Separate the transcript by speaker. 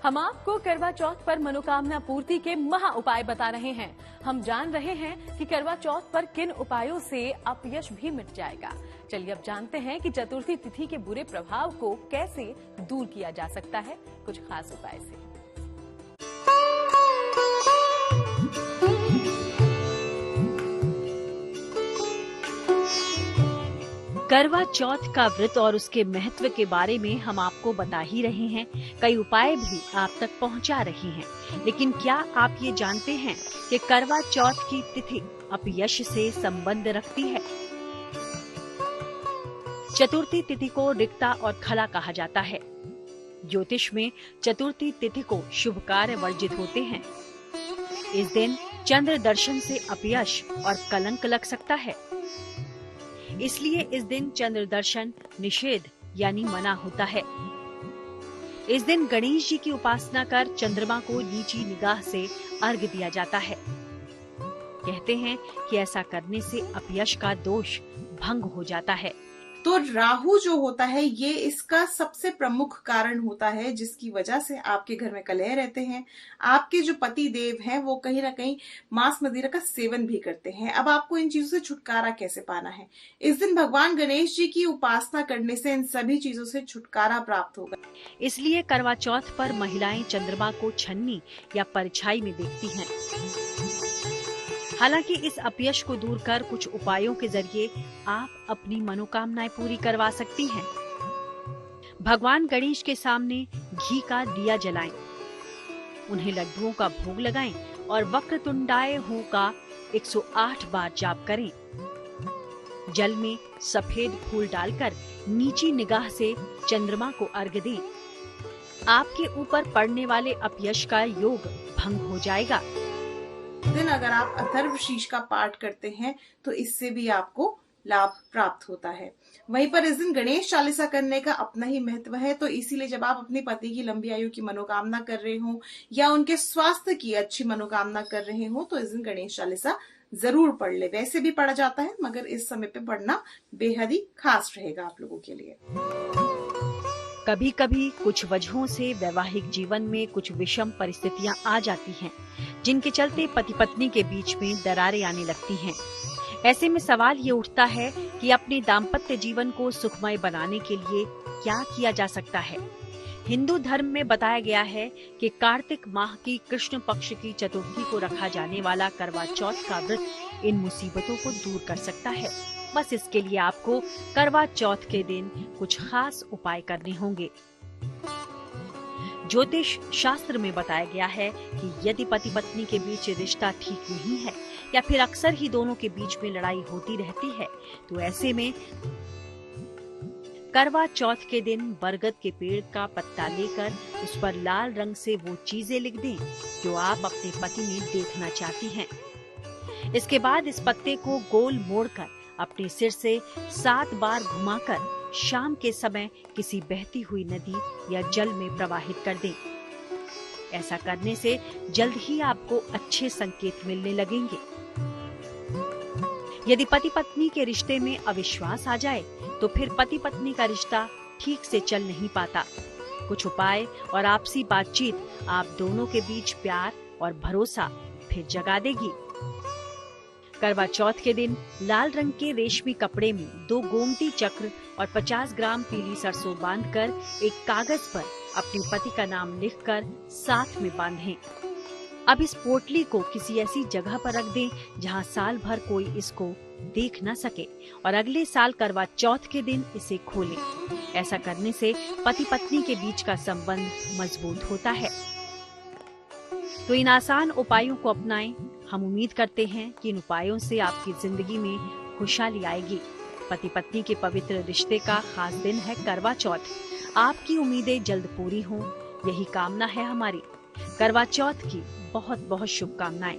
Speaker 1: हम आपको करवा चौथ पर मनोकामना पूर्ति के महा उपाय बता रहे हैं। हम जान रहे हैं कि करवा चौथ पर किन उपायों से अपयश भी मिट जाएगा। चलिए अब जानते हैं कि चतुर्थी तिथि के बुरे प्रभाव को कैसे दूर किया जा सकता है कुछ खास उपाय से।
Speaker 2: करवा चौथ का व्रत और उसके महत्व के बारे में हम आपको बता ही रहे हैं, कई उपाय भी आप तक पहुंचा रहे हैं। लेकिन क्या आप ये जानते हैं कि करवा चौथ की तिथि अपयश से संबंध रखती है? चतुर्थी तिथि को रिक्ता और खला कहा जाता है। ज्योतिष में चतुर्थी तिथि को शुभ कार्य वर्जित होते हैं। इस दिन चंद्र दर्शन से अपयश और कलंक लग सकता है, इसलिए इस दिन चंद्र दर्शन निषेध यानी मना होता है। इस दिन गणेश जी की उपासना कर चंद्रमा को नीची निगाह से अर्घ्य दिया जाता है। कहते हैं कि ऐसा करने से अपयश का दोष भंग हो जाता है।
Speaker 3: तो राहु जो होता है ये इसका सबसे प्रमुख कारण होता है, जिसकी वजह से आपके घर में कलह रहते हैं। आपके जो पति देव हैं वो कहीं ना कहीं मांस मदिरा का सेवन भी करते हैं। अब आपको इन चीजों से छुटकारा कैसे पाना है? इस दिन भगवान गणेश जी की उपासना करने से इन सभी चीजों से छुटकारा प्राप्त होगा।
Speaker 2: इसलिए करवा चौथ पर महिलाएं चंद्रमा को छन्नी या परछाई में देखती हैं। हालांकि इस अपयश को दूर कर कुछ उपायों के जरिए आप अपनी मनोकामनाएं पूरी करवा सकती हैं। भगवान गणेश के सामने घी का दिया जलाएं, उन्हें लड्डुओं का भोग लगाएं और वक्रतुंडाय हूं का 108 बार जाप करें। जल में सफेद फूल डालकर नीची निगाह से चंद्रमा को अर्घ्य दें। आपके ऊपर पड़ने वाले अपयश का योग भंग हो जाएगा।
Speaker 3: दिन अगर आप अथर्व शीर्ष का पाठ करते हैं तो इससे भी आपको लाभ प्राप्त होता है। वहीं पर इस दिन गणेश चालीसा करने का अपना ही महत्व है, तो इसीलिए जब आप अपने पति की लंबी आयु की मनोकामना कर रहे हो या उनके स्वास्थ्य की अच्छी मनोकामना कर रहे हो तो इस दिन गणेश चालीसा जरूर पढ़ ले। वैसे भी पढ़ा जाता है मगर इस समय पे पढ़ना बेहद ही खास रहेगा आप लोगों के लिए।
Speaker 2: कभी कभी कुछ वजहों से वैवाहिक जीवन में कुछ विषम परिस्थितियां आ जाती हैं, जिनके चलते पति पत्नी के बीच में दरारें आने लगती हैं। ऐसे में सवाल ये उठता है कि अपने दाम्पत्य जीवन को सुखमय बनाने के लिए क्या किया जा सकता है। हिंदू धर्म में बताया गया है कि कार्तिक माह की कृष्ण पक्ष की चतुर्थी को रखा जाने वाला करवा चौथ का व्रत इन मुसीबतों को दूर कर सकता है। बस इसके लिए आपको करवा चौथ के दिन कुछ खास उपाय करने होंगे। ज्योतिष शास्त्र में बताया गया है कि यदि पति पत्नी के बीच रिश्ता ठीक नहीं है या फिर अक्सर ही दोनों के बीच में लड़ाई होती रहती है, तो ऐसे में करवा चौथ के दिन बरगद के पेड़ का पत्ता लेकर उस पर लाल रंग से वो चीजें लिख दें जो आप अपने पति में देखना चाहती हैं। इसके बाद इस पत्ते को गोल मोड़कर अपने सिर से 7 बार घुमाकर शाम के समय किसी बहती हुई नदी या जल में प्रवाहित कर दें। ऐसा करने से जल्द ही आपको अच्छे संकेत मिलने लगेंगे। यदि पति पत्नी के रिश्ते में अविश्वास आ जाए तो फिर पति पत्नी का रिश्ता ठीक से चल नहीं पाता। कुछ उपाय और आपसी बातचीत आप दोनों के बीच प्यार और भरोसा फिर जगा देगी। करवा चौथ के दिन लाल रंग के रेशमी कपड़े में 2 गोमती चक्र और 50 ग्राम पीली सरसों बांधकर एक कागज पर अपने पति का नाम लिखकर साथ में बांधें। अब इस पोटली को किसी ऐसी जगह पर रख दें जहां साल भर कोई इसको देख न सके और अगले साल करवा चौथ के दिन इसे खोलें। ऐसा करने से पति पत्नी के बीच का संबंध मजबूत होता है। तो इन आसान उपायों को अपनाएं। हम उम्मीद करते हैं कि इन उपायों से आपकी जिंदगी में खुशहाली आएगी। पति पत्नी के पवित्र रिश्ते का खास दिन है करवा चौथ। आपकी उम्मीदें जल्द पूरी हों, यही कामना है हमारी। करवा चौथ की बहुत बहुत शुभकामनाएं।